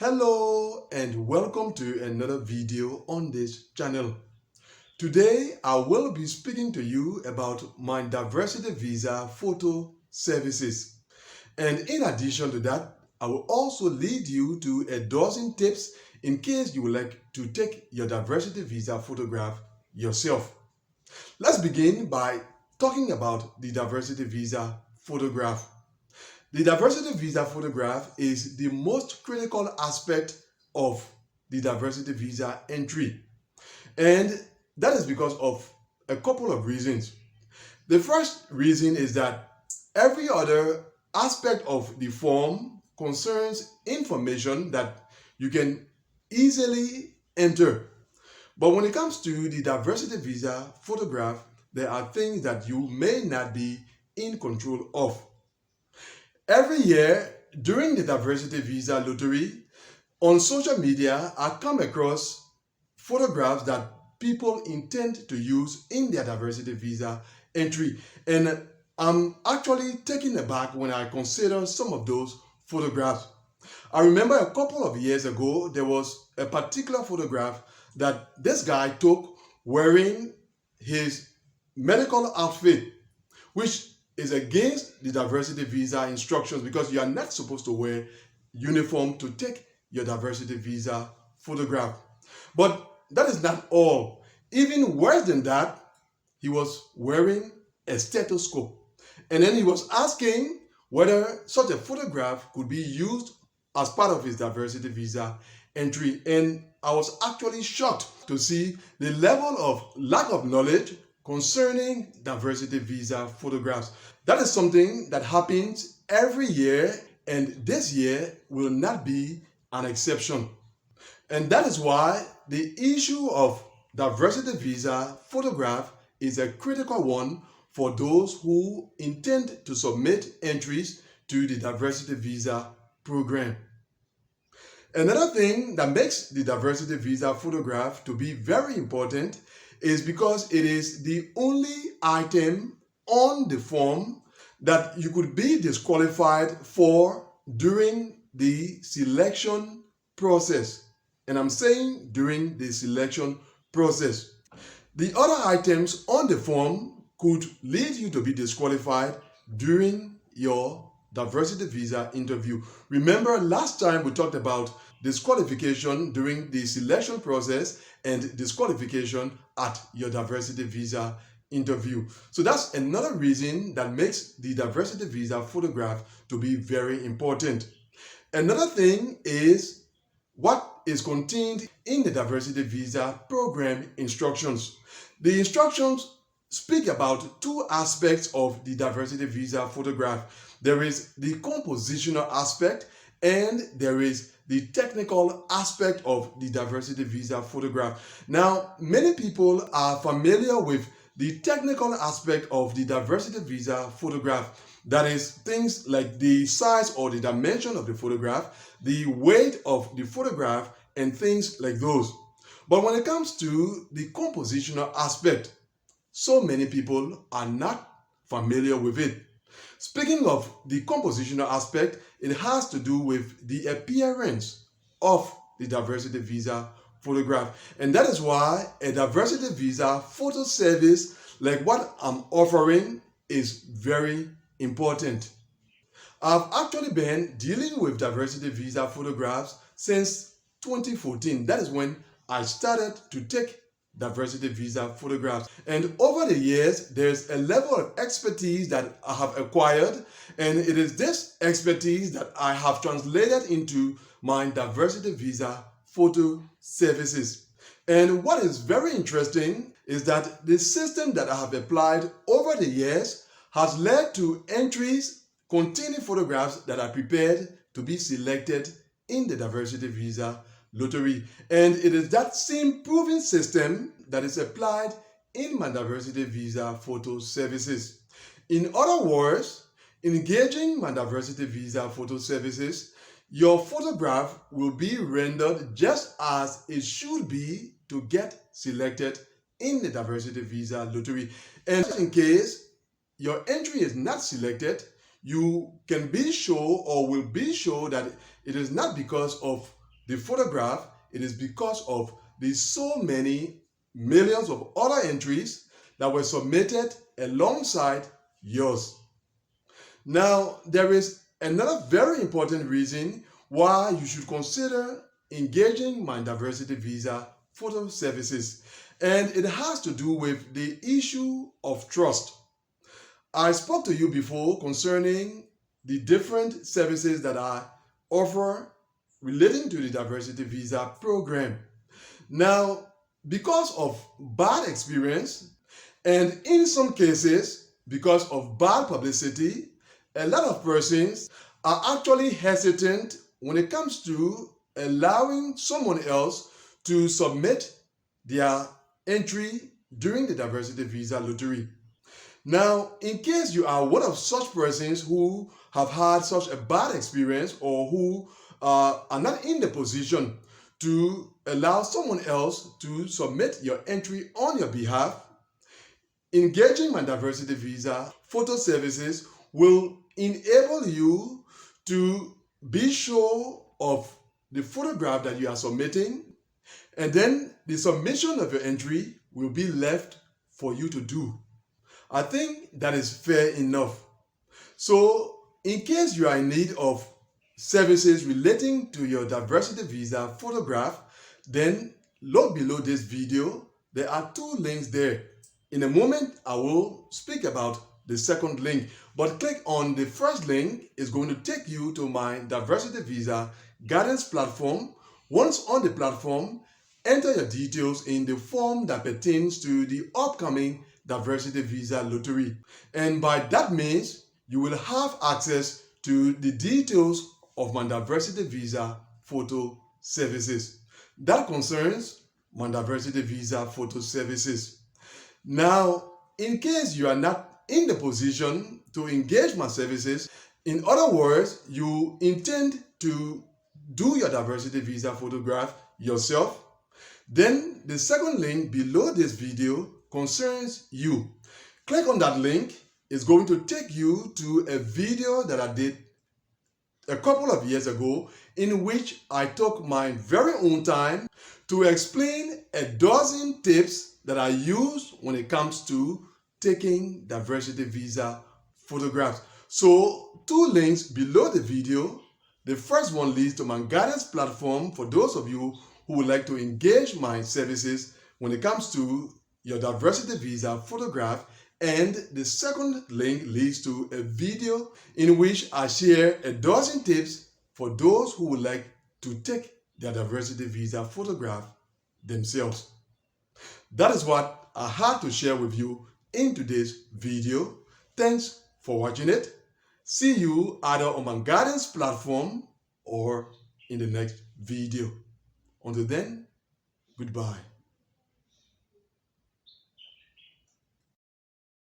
Hello and welcome to another video on this channel. Today I will be speaking to you about my diversity visa photo services. And in addition to that, I will also lead you to a dozen tips in case you would like to take your diversity visa photograph yourself. Let's begin by talking about the diversity visa photograph. The diversity visa photograph is the most critical aspect of the diversity visa entry. And that is because of a couple of reasons. The first reason is that every other aspect of the form concerns information that you can easily enter. But when it comes to the diversity visa photograph, there are things that you may not be in control of. Every year during the diversity visa lottery, on social media, I come across photographs that people intend to use in their diversity visa entry. And I'm actually taken aback when I consider some of those photographs. I remember a couple of years ago, there was a particular photograph that this guy took wearing his medical outfit, which is against the diversity visa instructions because you are not supposed to wear uniform to take your diversity visa photograph. But that is not all. Even worse than that, he was wearing a stethoscope. And then he was asking whether such a photograph could be used as part of his diversity visa entry. And I was actually shocked to see the level of lack of knowledge concerning diversity visa photographs. That is something that happens every year, and this year will not be an exception. And that is why the issue of diversity visa photograph is a critical one for those who intend to submit entries to the diversity visa program. Another thing that makes the diversity visa photograph to be very important is because it is the only item on the form that you could be disqualified for during the selection process. And I'm saying during the selection process. The other items on the form could lead you to be disqualified during your diversity visa interview. Remember last time we talked about disqualification during the selection process and disqualification at your diversity visa interview. So that's another reason that makes the diversity visa photograph to be very important. Another thing is what is contained in the diversity visa program instructions. The instructions speak about two aspects of the diversity visa photograph. There is the compositional aspect and there is the technical aspect of the diversity visa photograph. Now, many people are familiar with the technical aspect of the diversity visa photograph. That is things like the size or the dimension of the photograph, the weight of the photograph, and things like those. But when it comes to the compositional aspect, so many people are not familiar with it. Speaking of the compositional aspect, it has to do with the appearance of the diversity visa photograph. And that is why a diversity visa photo service like what I'm offering is very important. I've actually been dealing with diversity visa photographs since 2014. That is when I started to take diversity visa photographs. And over the years, there's a level of expertise that I have acquired, and it is this expertise that I have translated into my diversity visa photo services. And what is very interesting is that the system that I have applied over the years has led to entries containing photographs that are prepared to be selected in the diversity visa lottery. And it is that same proven system that is applied in my diversity visa photo services. In other words, engaging my diversity visa photo services, your photograph will be rendered just as it should be to get selected in the diversity visa lottery. And in case your entry is not selected, you can be sure or will be sure that it is not because of the photograph, it is because of the so many millions of other entries that were submitted alongside yours. Now, there is another very important reason why you should consider engaging MindDiversity Visa photo services, and it has to do with the issue of trust. I spoke to you before concerning the different services that I offer relating to the Diversity Visa program. Now, because of bad experience, and in some cases, because of bad publicity, a lot of persons are actually hesitant when it comes to allowing someone else to submit their entry during the Diversity Visa lottery. Now, in case you are one of such persons who have had such a bad experience or who are not in the position to allow someone else to submit your entry on your behalf, engaging MindDiversity Visa photo services will enable you to be sure of the photograph that you are submitting, and then the submission of your entry will be left for you to do. I think that is fair enough. So, in case you are in need of services relating to your Diversity Visa photograph, then look below this video. There are 2 links there. In a moment, I will speak about the second link, but click on the first link. It's going to take you to my Diversity Visa guidance platform. Once on the platform, enter your details in the form that pertains to the upcoming Diversity Visa lottery. And by that means, you will have access to the details of my Diversity Visa photo services. That concerns my Diversity Visa photo services. Now, in case you are not in the position to engage my services, in other words, you intend to do your Diversity Visa photograph yourself, then the second link below this video concerns you. Click on that link. It's going to take you to a video that I did a couple of years ago, in which I took my very own time to explain a dozen tips that I use when it comes to taking Diversity Visa photographs. So 2 links below the video. The first one leads to my guidance platform for those of you who would like to engage my services when it comes to your Diversity Visa photograph, and the second link leads to a video in which I share a dozen tips for those who would like to take their Diversity Visa photograph themselves. That is what I had to share with you in today's video. Thanks for watching it. See you either on my guidance platform or in the next video. Until then, goodbye.